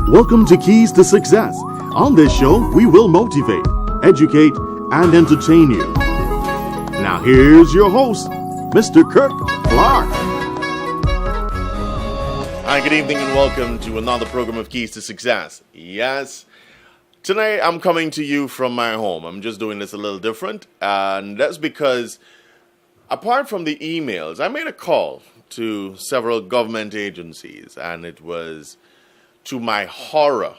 Welcome to Keys to Success. On this show, we will motivate, educate, and entertain you. Now here's your host, Mr. Kirk Clark. Hi, good evening and welcome to another program of Keys to Success. Yes, tonight I'm coming to you from my home. I'm just doing this a little different, and that's because apart from the emails, I made a call to several government agencies, and it was, to my horror,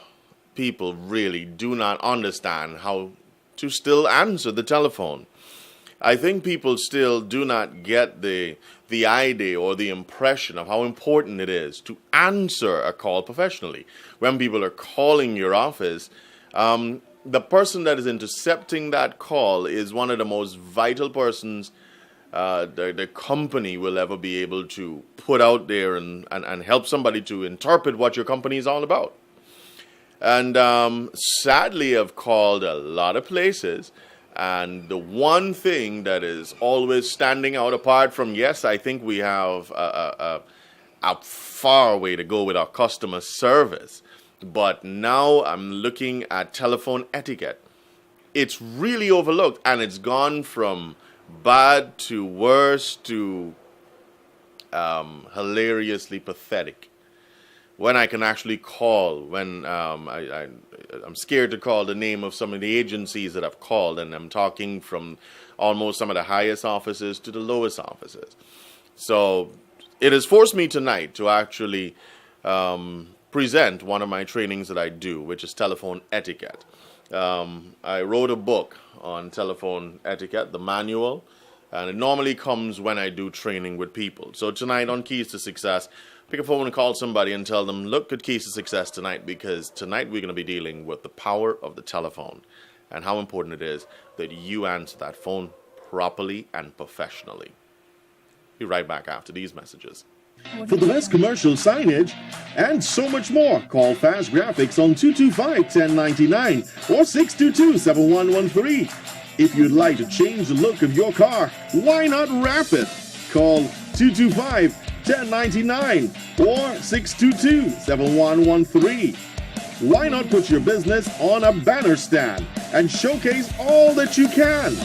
people really do not understand how to still answer the telephone. I think people still do not get the idea or the impression of how important it is to answer a call professionally. When people are calling your office, the person that is intercepting that call is one of the most vital persons the company will ever be able to put out there and help somebody to interpret what your company is all about. And sadly, I've called a lot of places, and the one thing that is always standing out, apart from, yes, I think we have a far way to go with our customer service, but now I'm looking at telephone etiquette. It's really overlooked, and it's gone from bad to worse to hilariously pathetic. When I can actually call, when I'm scared to call the name of some of the agencies that I've called, and I'm talking from almost some of the highest offices to the lowest offices. So it has forced me tonight to actually present one of my trainings that I do, which is telephone etiquette. I wrote a book on telephone etiquette, the manual, and it normally comes when I do training with people. So tonight on Keys to Success, pick a phone and call somebody and tell them, look at Keys to Success tonight, because tonight we're going to be dealing with the power of the telephone and how important it is that you answer that phone properly and professionally. Be right back after these messages. For the best commercial signage and so much more, call Fast Graphics on 225-1099 or 622-7113. If you'd like to change the look of your car, why not wrap it? Call 225-1099 or 622-7113. Why not put your business on a banner stand and showcase all that you can?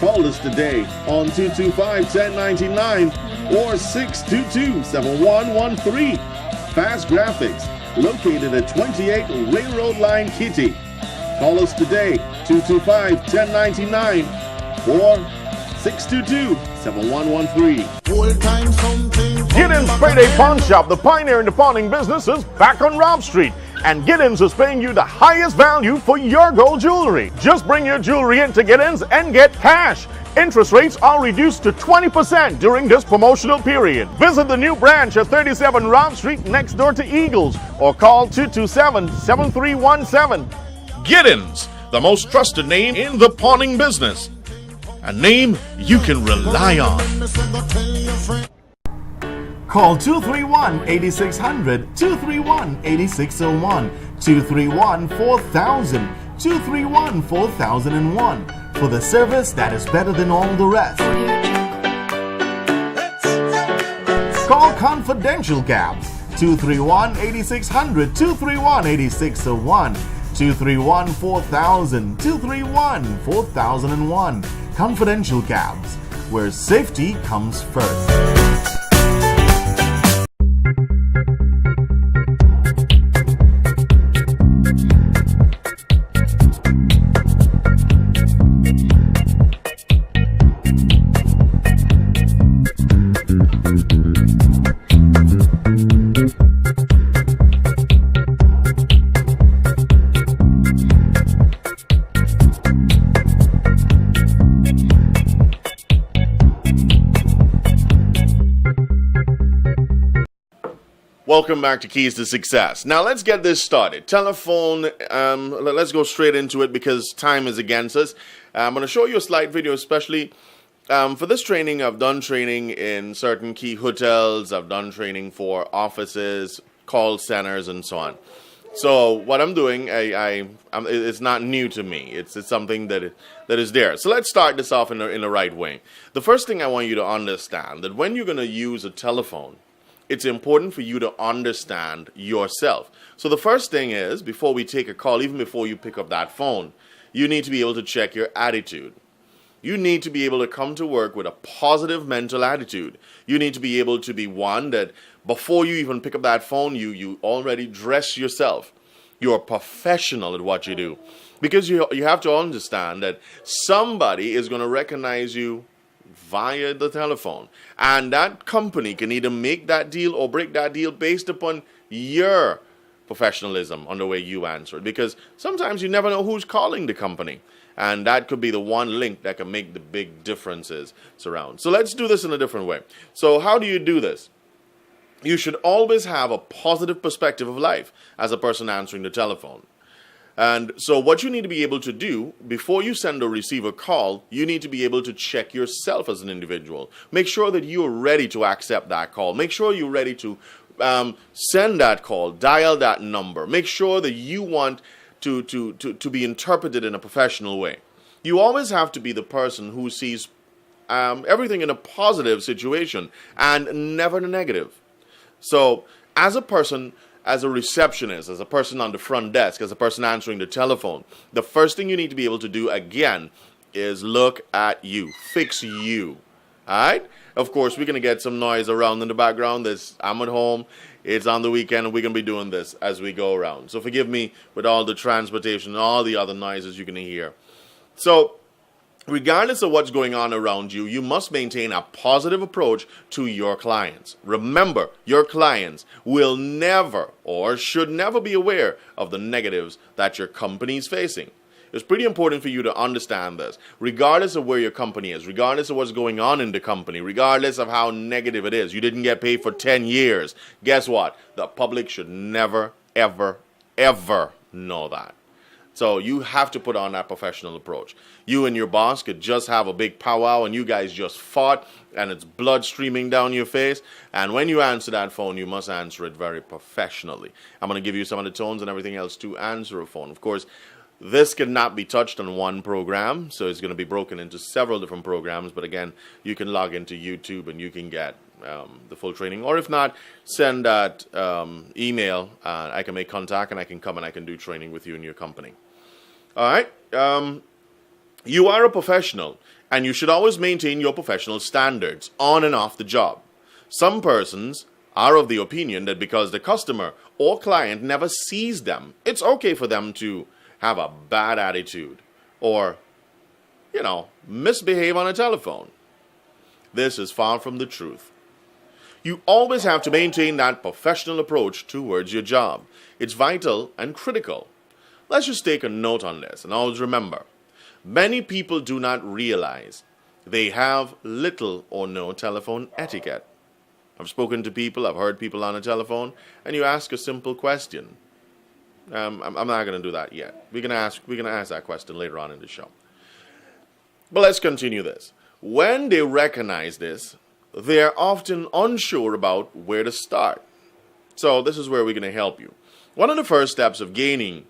Call us today on 225-1099 or 622-7113. Fast Graphics, located at 28 Railroad Line, Kitty. Call us today, 225-1099 or 622-7113. Giddens Payday Pawn Shop, the pioneer in the pawning business, is back on Rob Street. And Giddens is paying you the highest value for your gold jewelry. Just bring your jewelry into Giddens and get cash. Interest rates are reduced to 20% during this promotional period. Visit the new branch at 37 Rob Street next door to Eagles or call 227-7317. Giddens, the most trusted name in the pawning business. A name you can rely on. Call 231-8600, 231-8601, 231-4000, 231-4001 for the service that is better than all the rest. Call Confidential Cabs, 231-8600, 231-8601, 231-4000, 231-4001. Confidential Cabs, where safety comes first. Welcome back to Keys to Success. Now let's get this started. Telephone, let's go straight into it because time is against us. I'm going to show you a slide video, especially for this training. I've done training in certain key hotels. I've done training for offices, call centers, and so on. So what I'm doing, it's not new to me. It's something that is there. So let's start this off in the right way. The first thing I want you to understand that when you're going to use a telephone, it's important for you to understand yourself. So the first thing is, before we take a call, even before you pick up that phone, you need to be able to check your attitude. You need to be able to come to work with a positive mental attitude. You need to be able to be one that before you even pick up that phone, you already dress yourself. You're a professional at what you do. Because you have to understand that somebody is going to recognize you via the telephone. And that company can either make that deal or break that deal based upon your professionalism on the way you answer it. Because sometimes you never know who's calling the company. And that could be the one link that can make the big differences surround. So let's do this in a different way. So how do you do this? You should always have a positive perspective of life as a person answering the telephone. And so what you need to be able to do before you send or receive a call, you need to be able to check yourself as an individual. Make sure that you're ready to accept that call. Make sure you're ready to send that call, dial that number. Make sure that you want to be interpreted in a professional way. You always have to be the person who sees everything in a positive situation and never the negative. So as a person, as a receptionist, as a person on the front desk, as a person answering the telephone, the first thing you need to be able to do again is look at you, fix you. All right? Of course, we're going to get some noise around in the background. I'm at home. It's on the weekend, and we're going to be doing this as we go around. So forgive me with all the transportation and all the other noises you're going to hear. So regardless of what's going on around you, you must maintain a positive approach to your clients. Remember, your clients will never or should never be aware of the negatives that your company is facing. It's pretty important for you to understand this. Regardless of where your company is, regardless of what's going on in the company, regardless of how negative it is, you didn't get paid for 10 years. Guess what? The public should never, ever, ever know that. So you have to put on that professional approach. You and your boss could just have a big powwow and you guys just fought and it's blood streaming down your face. And when you answer that phone, you must answer it very professionally. I'm going to give you some of the tones and everything else to answer a phone. Of course, this cannot be touched on one program, so it's going to be broken into several different programs. But again, you can log into YouTube and you can get the full training. Or if not, send that email. I can make contact and I can come and I can do training with you in your company. All right. You are a professional and you should always maintain your professional standards on and off the job. Some persons are of the opinion that because the customer or client never sees them, it's okay for them to have a bad attitude or, misbehave on a telephone. This is far from the truth. You always have to maintain that professional approach towards your job. It's vital and critical. Let's just take a note on this and always remember, many people do not realize they have little or no telephone etiquette. I've spoken to people, I've heard people on the telephone, and you ask a simple question. I'm not going to do that yet. We're going to ask that question later on in the show. But let's continue this. When they recognize this, they're often unsure about where to start. So this is where we're going to help you. One of the first steps of gaining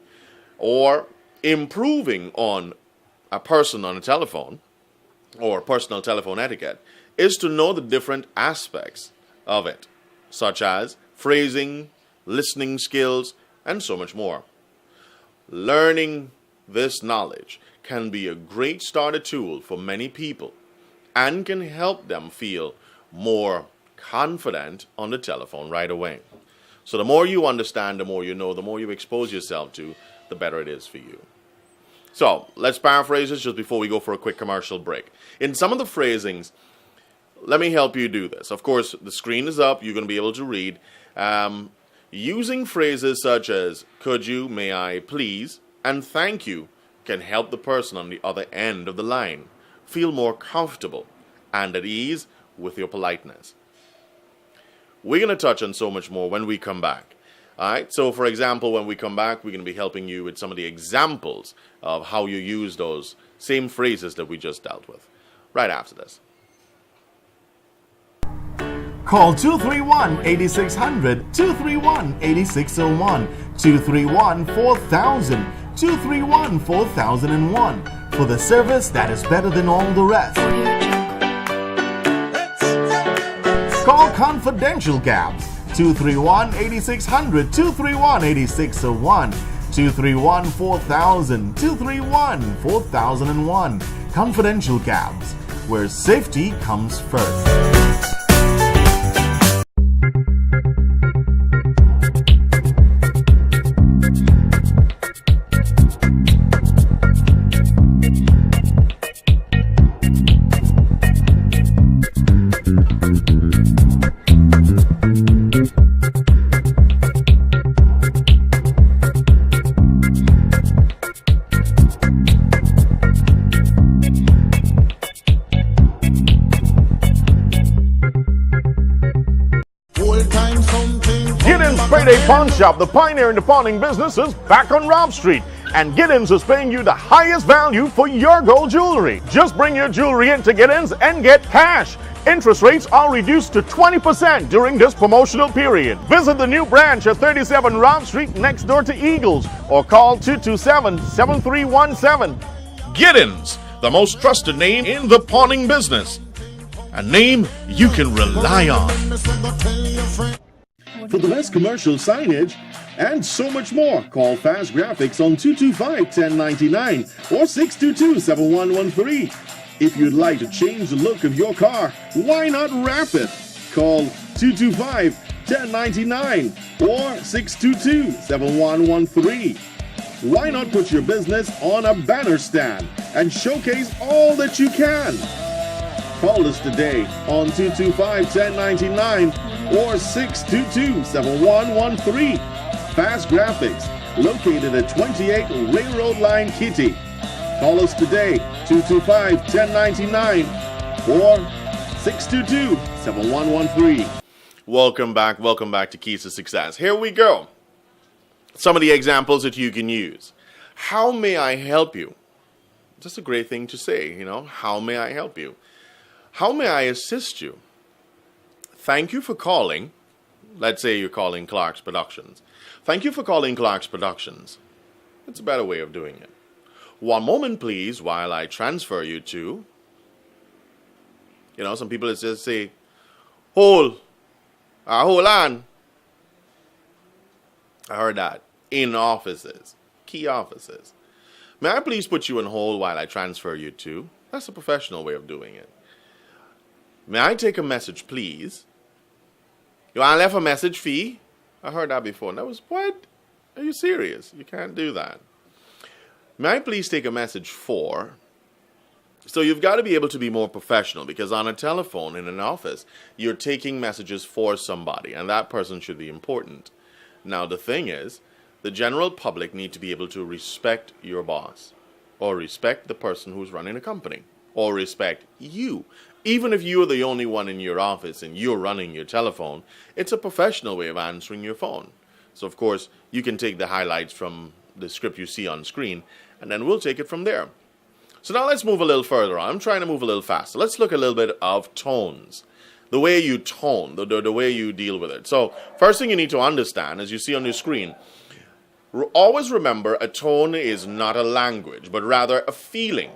or improving on a person on a telephone or personal telephone etiquette is to know the different aspects of it, such as phrasing, listening skills, and so much more. Learning this knowledge can be a great starter tool for many people and can help them feel more confident on the telephone right away. So the more you understand, the more you know, the more you expose yourself to, the better it is for you. So let's paraphrase this just before we go for a quick commercial break. In some of the phrasings, let me help you do this. Of course, the screen is up. You're going to be able to read. Using phrases such as could you, may I, please, and thank you can help the person on the other end of the line feel more comfortable and at ease with your politeness. We're going to touch on so much more when we come back. All right, so for example, when we come back, we're going to be helping you with some of the examples of how you use those same phrases that we just dealt with right after this. Call 231-8600, 231-8601, 231-4000, 231-4001 for the service that is better than all the rest. Call confidential cabs 231-8600, 231-8601, 231-4000, 231-4001. Confidential cabs, where safety comes first. Giddens Payday Pawn Shop, the pioneer in the pawning business, is back on Rob Street. And Giddens is paying you the highest value for your gold jewelry. Just bring your jewelry into Giddens and get cash. Interest rates are reduced to 20% during this promotional period. Visit the new branch at 37 Rob Street next door to Eagles or call 227-7317. Giddens, the most trusted name in the pawning business. A name you can rely on. For the best commercial signage and so much more, call Fast Graphics on 225-1099 or 622-7113. If you'd like to change the look of your car, why not wrap it? Call 225-1099 or 622-7113. Why not put your business on a banner stand and showcase all that you can? Call us today on 225-1099 or 622-7113. Fast Graphics, located at 28 Railroad Line, Kitty. Call us today, 225-1099 or 622-7113. Welcome back to Keys to Success. Here we go. Some of the examples that you can use. How may I help you? That's a great thing to say, you know. How may I help you? How may I assist you? Thank you for calling. Let's say you're calling Clark's Productions. Thank you for calling Clark's Productions. It's a better way of doing it. One moment, please, while I transfer you to... You know, some people just say, hold on. I heard that. In offices. Key offices. May I please put you on hold while I transfer you to... That's a professional way of doing it. May I take a message, please? You want to leave a message fee? I heard that before. And that was, what? Are you serious? You can't do that. May I please take a message for? So you've got to be able to be more professional, because on a telephone in an office, you're taking messages for somebody, and that person should be important. Now, the thing is, the general public need to be able to respect your boss, or respect the person who's running a company, or respect you. Even if you're the only one in your office and you're running your telephone, it's a professional way of answering your phone. So, of course, you can take the highlights from the script you see on screen, and then we'll take it from there. So now let's move a little further on. I'm trying to move a little faster. Let's look a little bit of tones. The way you tone, the way you deal with it. So, first thing you need to understand, as you see on your screen, always remember a tone is not a language, but rather a feeling,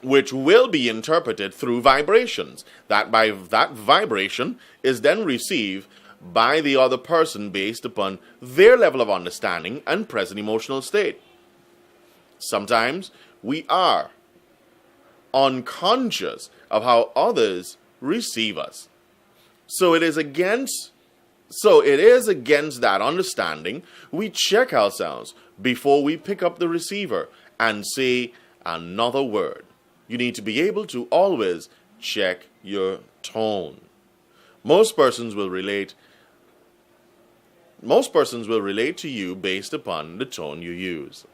which will be interpreted through vibrations. That vibration is then received by the other person based upon their level of understanding and present emotional state. Sometimes we are unconscious of how others receive us. So it is against that understanding we check ourselves before we pick up the receiver and say another word. You need to be able to always check your tone. Most persons will relate to you based upon the tone you use.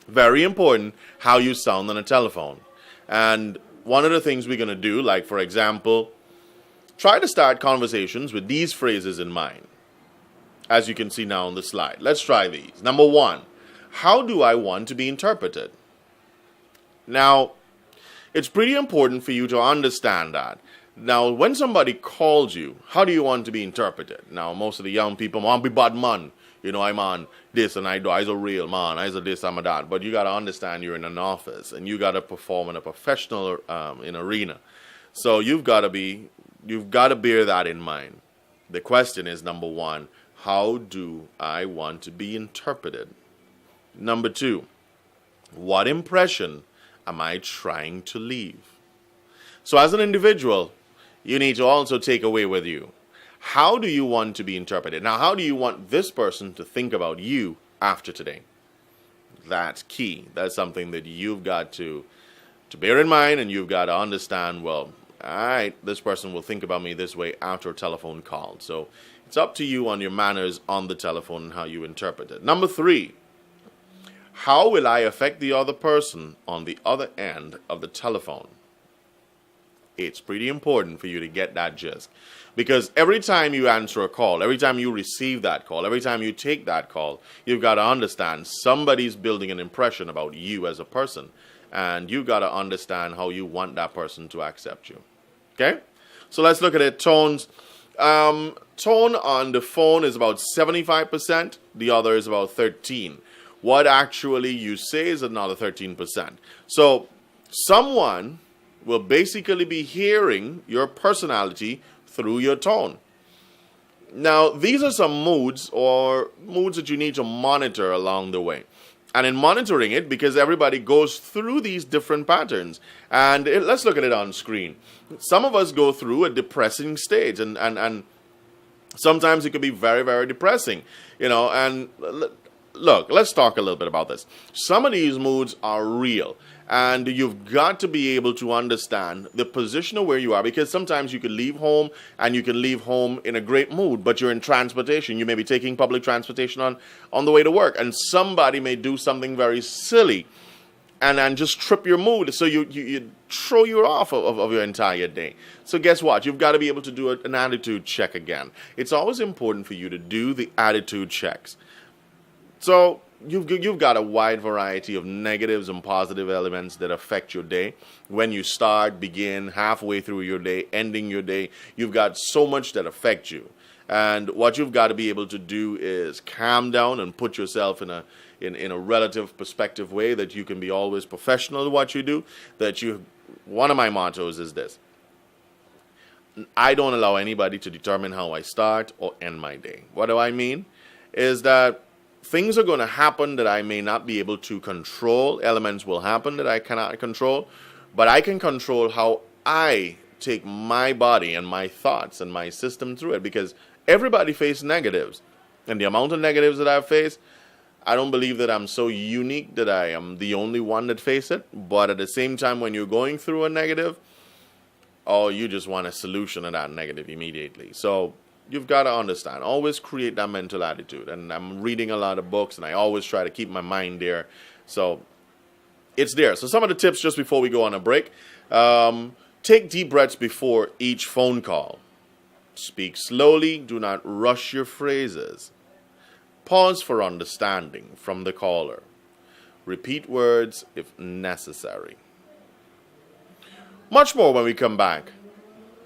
Very important how you sound on a telephone. And one of the things we're going to do, like for example, try to start conversations with these phrases in mind. As you can see now on the slide. Let's try these. Number one, how do I want to be interpreted? Now, it's pretty important for you to understand that. Now, when somebody calls you, how do you want to be interpreted? Now, most of the young people want to be bad man. You know, I'm on this and I's a real man. I's a this, I'm a that. But you got to understand you're in an office and you got to perform in a professional in arena. So you've got to be you've got to bear that in mind. The question is, number one, how do I want to be interpreted? Number two, what impression am I trying to leave? So as an individual, you need to also take away with you, how do you want to be interpreted? Now, how do you want this person to think about you after today? That's key. That's something that you've got to bear in mind, and you've got to understand, well, all right, this person will think about me this way after a telephone call. So it's up to you on your manners on the telephone and how you interpret it. Number three, how will I affect the other person on the other end of the telephone? It's pretty important for you to get that gist. Because every time you answer a call, every time you receive that call, every time you take that call, you've got to understand somebody's building an impression about you as a person. And you've got to understand how you want that person to accept you. Okay? So let's look at it. Tones. Tone on the phone is about 75%. The other is about 13%. What actually you say is another 13%. So someone will basically be hearing your personality through your tone. Now, these are some moods that you need to monitor along the way. And in monitoring it, because everybody goes through these different patterns. And let's look at it on screen. Some of us go through a depressing stage, and sometimes it could be very, very depressing. And look, let's talk a little bit about this. Some of these moods are real. And you've got to be able to understand the position of where you are, because sometimes you can leave home and you can leave home in a great mood, but you're in transportation. You may be taking public transportation on the way to work, and somebody may do something very silly and just trip your mood. So you throw you off of your entire day. So guess what? You've got to be able to do an attitude check again. It's always important for you to do the attitude checks. So you've got a wide variety of negatives and positive elements that affect your day. When you start, begin, halfway through your day, ending your day, you've got so much that affects you. And what you've got to be able to do is calm down and put yourself in a relative perspective way that you can be always professional at what you do. One of my mottos is this: I don't allow anybody to determine how I start or end my day. What do I mean? Is that things are going to happen that I may not be able to control. Elements will happen that I cannot control. But I can control how I take my body and my thoughts and my system through it. Because everybody faces negatives. And the amount of negatives that I face, I don't believe that I'm so unique that I am the only one that face it. But at the same time, when you're going through a negative, you just want a solution to that negative immediately. So you've got to understand, always create that mental attitude. And I'm reading a lot of books, and I always try to keep my mind there. So it's there. So some of the tips just before we go on a break. Take deep breaths before each phone call. Speak slowly. Do not rush your phrases. Pause for understanding from the caller. Repeat words if necessary. Much more when we come back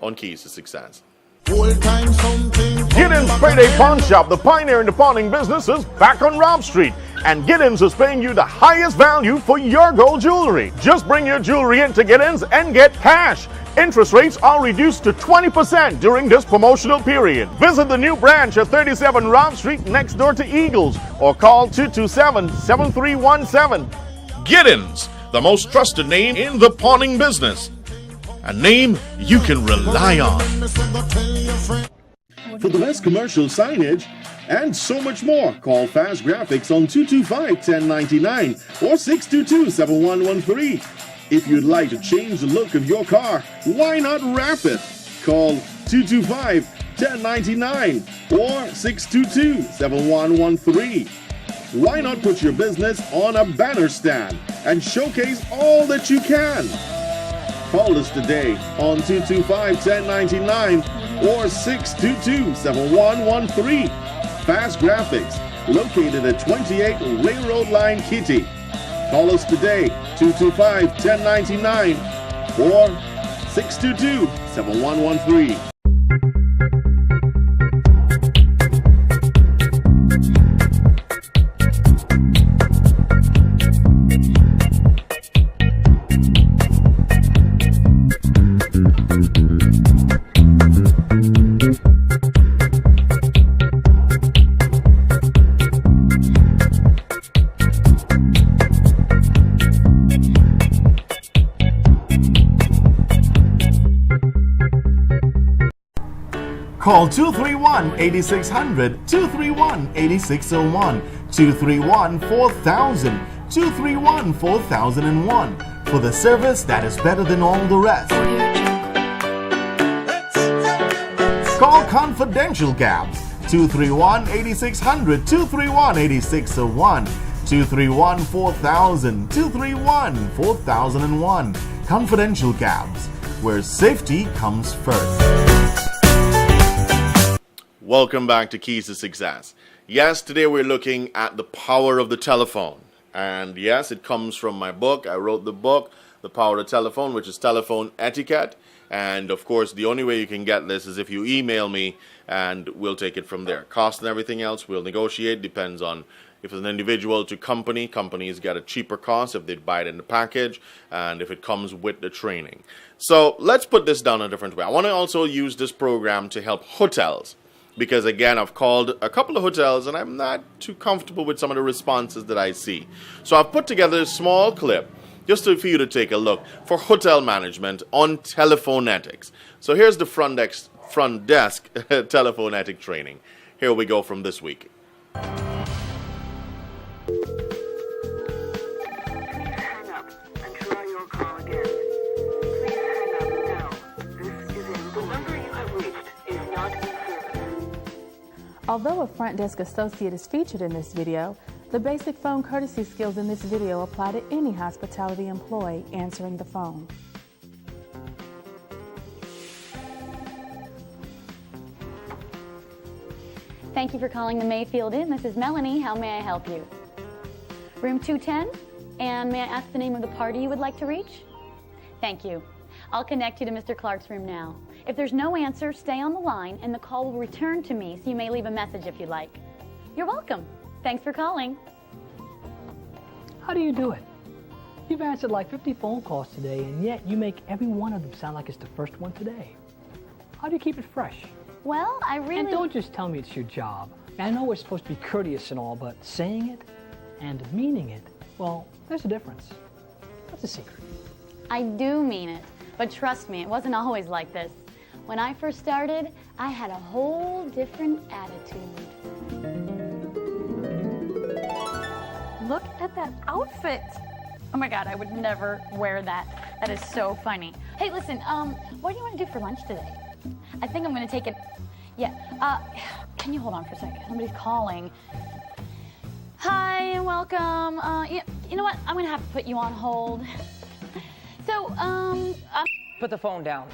on Keys to Success. Giddens Payday Pawn Shop, the pioneer in the pawning business, is back on Rob Street. And Giddens is paying you the highest value for your gold jewelry. Just bring your jewelry into Giddens and get cash. Interest rates are reduced to 20% during this promotional period. Visit the new branch at 37 Rob Street next door to Eagles, or call 227-7317. Giddens, the most trusted name in the pawning business. A name you can rely on. For the best commercial signage and so much more, call Fast Graphics on 225-1099 or 622-7113. If you'd like to change the look of your car, why not wrap it? Call 225-1099 or 622-7113. Why not put your business on a banner stand and showcase all that you can? Call us today on 225-1099 or 622-7113. Fast Graphics, located at 28 Railroad Line, Kitty. Call us today, 225-1099 or 622-7113. Call 231-8600, 231-8601, 231-4000, 231-4001 for the service that is better than all the rest. Call Confidential Cabs 231-8600, 231-8601, 231-4000, 231-4001. Confidential Cabs, where safety comes first. Welcome back to Keys to Success. Yes, today we're looking at the power of the telephone. And yes, it comes from my book. I wrote the book, The Power of the Telephone, which is Telephone Etiquette. And of course, the only way you can get this is if you email me, and we'll take it from there. Cost and everything else, we'll negotiate. Depends on if it's an individual to company. Companies get a cheaper cost if they buy it in the package, and if it comes with the training. So let's put this down a different way. I want to also use this program to help hotels. Because again, I've called a couple of hotels and I'm not too comfortable with some of the responses that I see. So I've put together a small clip just for you to take a look for hotel management on telephonetics. So here's the front desk telephonetic training. Here we go from this week. Although a front desk associate is featured in this video, the basic phone courtesy skills in this video apply to any hospitality employee answering the phone. Thank you for calling the Mayfield Inn. This is Melanie. How may I help you? Room 210? And may I ask the name of the party you would like to reach? Thank you. I'll connect you to Mr. Clark's room now. If there's no answer, stay on the line and the call will return to me, so you may leave a message if you'd like. You're welcome. Thanks for calling. How do you do it? You've answered like 50 phone calls today, and yet you make every one of them sound like it's the first one today. How do you keep it fresh? Well, I really... And don't just tell me it's your job. I know we're supposed to be courteous and all, but saying it and meaning it, well, there's a difference. What's the secret? I do mean it, but trust me, it wasn't always like this. When I first started, I had a whole different attitude. Look at that outfit. Oh my God, I would never wear that. That is so funny. Hey, listen, what do you want to do for lunch today? I think I'm going to take it. Yeah, can you hold on for a second? Somebody's calling. Hi, and welcome. You know what? I'm going to have to put you on hold. So, Put the phone down.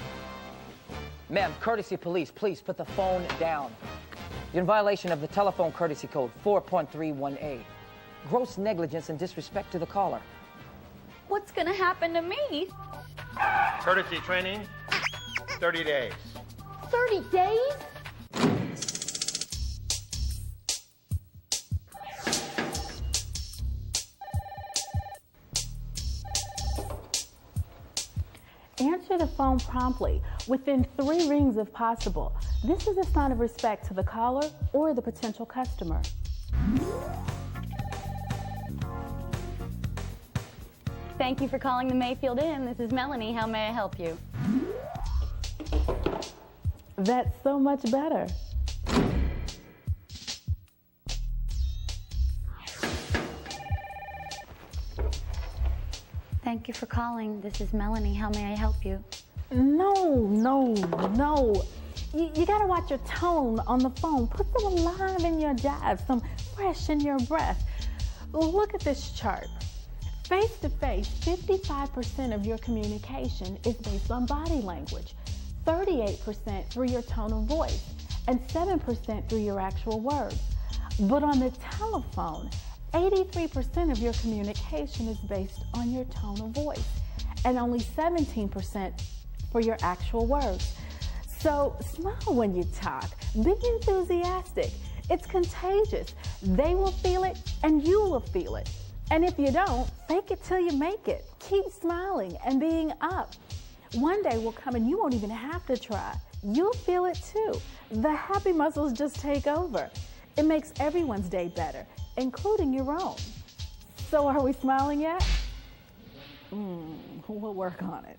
Ma'am, courtesy police, please put the phone down. You're in violation of the telephone courtesy code 4.31A. Gross negligence and disrespect to the caller. what's going to happen to me? Courtesy training, 30 days. 30 days? Answer the phone promptly, within 3 rings if possible. This is a sign of respect to the caller or the potential customer. Thank you for calling the Mayfield Inn. This is Melanie. How may I help you? That's so much better. Thank you for calling. This is Melanie. How may I help you? No. You gotta watch your tone on the phone. Put some alive in your jive, some fresh in your breath. Look at this chart. Face to face, 55% of your communication is based on body language, 38% through your tone of voice, and 7% through your actual words. But on the telephone, 83% of your communication is based on your tone of voice, and only 17% for your actual words. So smile when you talk, be enthusiastic. It's contagious. They will feel it and you will feel it. And if you don't, fake it till you make it. Keep smiling and being up. One day will come and you won't even have to try. You'll feel it too. The happy muscles just take over. It makes everyone's day better, including your own. So are we smiling yet? We'll work on it.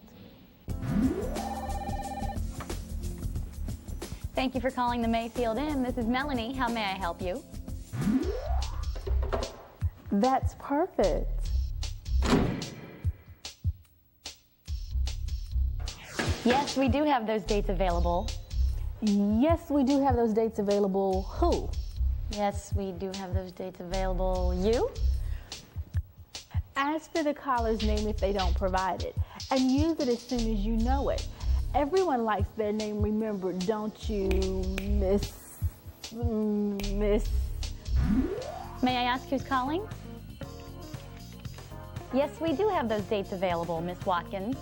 Thank you for calling the Mayfield Inn. This is Melanie. How may I help you? That's perfect. Yes, we do have those dates available. Yes, we do have those dates available. Who? Yes, we do have those dates available. You? Ask for the caller's name if they don't provide it, and use it as soon as you know it. Everyone likes their name remembered, don't you, Miss? May I ask who's calling? Yes, we do have those dates available, Miss Watkins.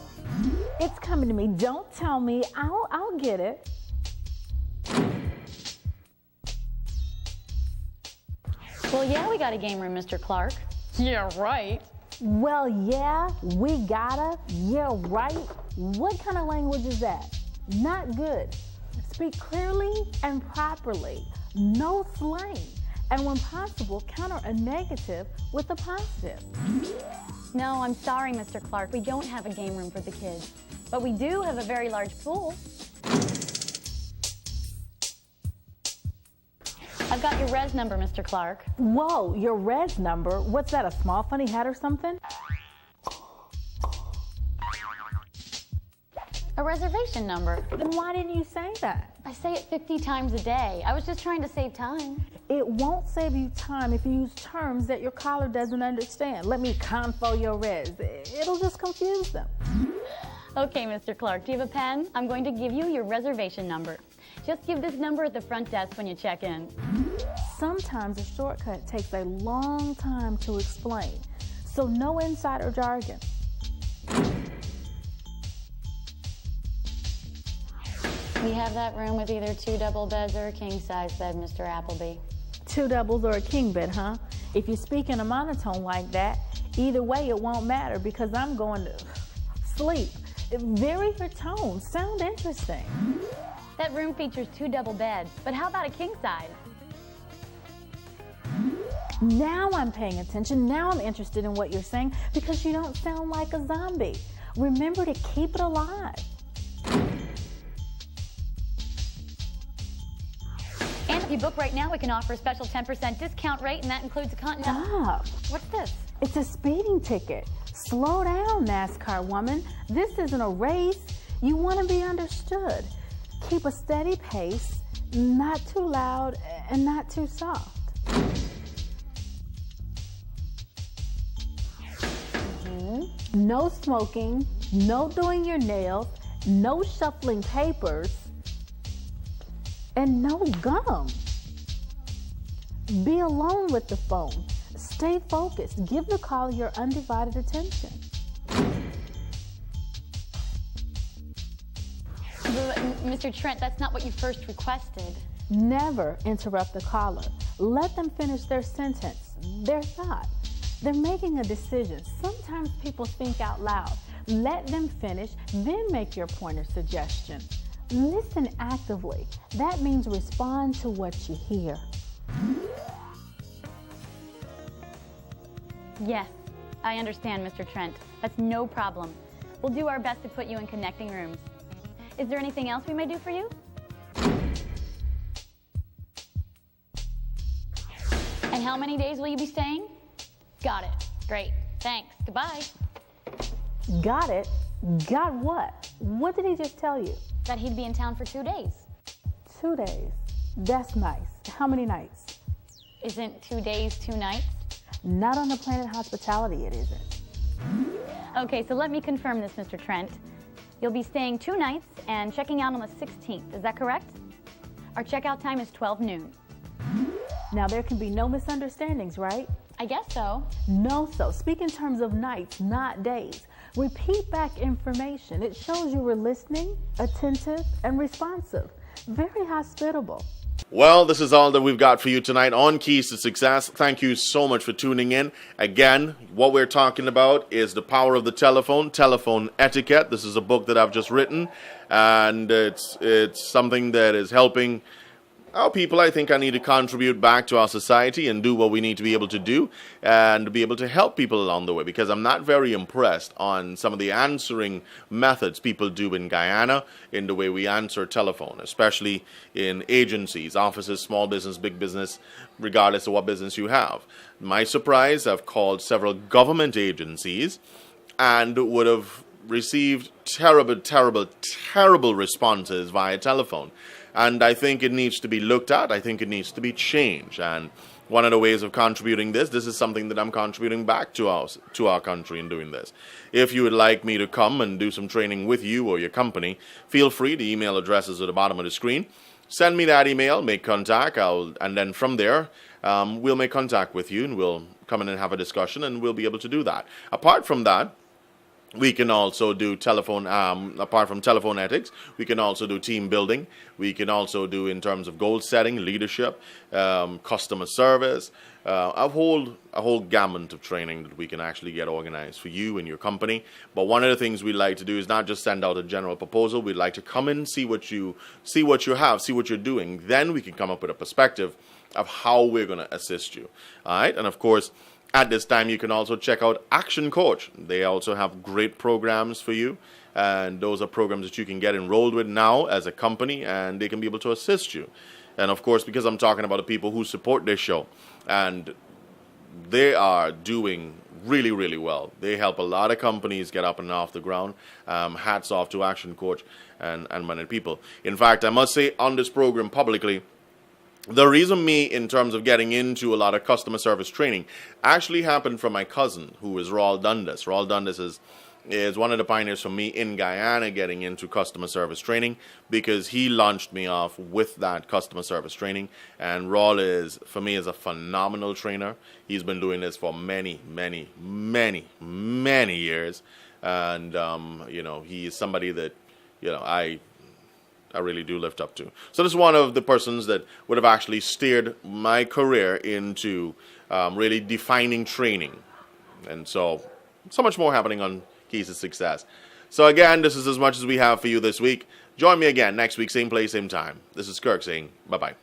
It's coming to me. Don't tell me. I'll get it. Well, yeah, we got a game room, Mr. Clark. Yeah, right. Well, yeah, we gotta. Yeah, right. What kind of language is that? Not good. Speak clearly and properly. No slang. And when possible, counter a negative with a positive. No, I'm sorry, Mr. Clark. We don't have a game room for the kids. But we do have a very large pool. I've got your res number, Mr. Clark. Whoa, your res number? What's that, a small funny hat or something? A reservation number. Then why didn't you say that? I say it 50 times a day. I was just trying to save time. It won't save you time if you use terms that your caller doesn't understand. Let me confo your res. It'll just confuse them. Okay, Mr. Clark, do you have a pen? I'm going to give you your reservation number. Just give this number at the front desk when you check in. Sometimes a shortcut takes a long time to explain, so no insider jargon. We have that room with either 2 double beds or a king-size bed, Mr. Appleby. 2 doubles or a king bed, huh? If you speak in a monotone like that, either way it won't matter because I'm going to sleep. Vary your tone. Sound interesting. That room features 2 double beds, but how about a king-size? Now I'm paying attention. Now I'm interested in what you're saying because you don't sound like a zombie. Remember to keep it alive. And if you book right now, we can offer a special 10% discount rate, and that includes a continental. Stop. What's this? It's a speeding ticket. Slow down, NASCAR woman. This isn't a race. You want to be understood. Keep a steady pace, not too loud and not too soft. No smoking, no doing your nails, no shuffling papers, and no gum. Be alone with the phone. Stay focused. Give the caller your undivided attention. Mr. Trent, that's not what you first requested. Never interrupt the caller. Let them finish their sentence, their thought. They're making a decision. Sometimes people think out loud. Let them finish, then make your point or suggestion. Listen actively. That means respond to what you hear. Yes, I understand, Mr. Trent. That's no problem. We'll do our best to put you in connecting rooms. Is there anything else we may do for you? And how many days will you be staying? Got it. Great. Thanks. Goodbye. Got it? Got what? What did he just tell you? That he'd be in town for 2 days. 2 days. That's nice. How many nights? Isn't 2 days 2 nights? Not on the Planet Hospitality, it isn't. Okay, so let me confirm this, Mr. Trent. You'll be staying 2 nights and checking out on the 16th. Is that correct? Our checkout time is 12 noon. Now, there can be no misunderstandings, right? I guess so. No, so. Speak in terms of nights, not days. Repeat back information. It shows you were listening, attentive, and responsive. Very hospitable. Well, this is all that we've got for you tonight on Keys to Success. Thank you so much for tuning in. Again, what we're talking about is the power of the telephone etiquette. This is a book that I've just written, and it's something that is helping our people, I think I need to contribute back to our society and do what we need to be able to do and be able to help people along the way, because I'm not very impressed on some of the answering methods people do in Guyana in the way we answer telephone, especially in agencies, offices, small business, big business, regardless of what business you have. My surprise, I've called several government agencies and would have received terrible responses via telephone. And I think it needs to be looked at. I think it needs to be changed. And one of the ways of contributing this is something that I'm contributing back to our country in doing this. If you would like me to come and do some training with you or your company, feel free. The email address is at the bottom of the screen. Send me that email, make contact, and then from there, we'll make contact with you and we'll come in and have a discussion and we'll be able to do that. Apart from that, we can also do telephone, apart from telephone ethics, we can also do team building. We can also do in terms of goal setting, leadership, customer service, a whole gamut of training that we can actually get organized for you and your company. But one of the things we like to do is not just send out a general proposal. We'd like to come in, see what you have, see what you're doing. Then we can come up with a perspective of how we're going to assist you. All right, and of course, at this time, you can also check out Action Coach. They also have great programs for you, and those are programs that you can get enrolled with now as a company, and they can be able to assist you. And of course, because I'm talking about the people who support this show, and they are doing really, really well. They help a lot of companies get up and off the ground. Hats off to Action Coach and many people. In fact, I must say on this program publicly, the reason me, in terms of getting into a lot of customer service training, actually happened from my cousin, who is Raul Dundas. Raul Dundas is one of the pioneers for me in Guyana getting into customer service training, because he launched me off with that customer service training. And Raul for me, is a phenomenal trainer. He's been doing this for many years. And, he is somebody that, I really do lift up to. So this is one of the persons that would have actually steered my career into really defining training. And so much more happening on Keys to Success. So again, this is as much as we have for you this week. Join me again next week, same place, same time. This is Kirk saying bye-bye.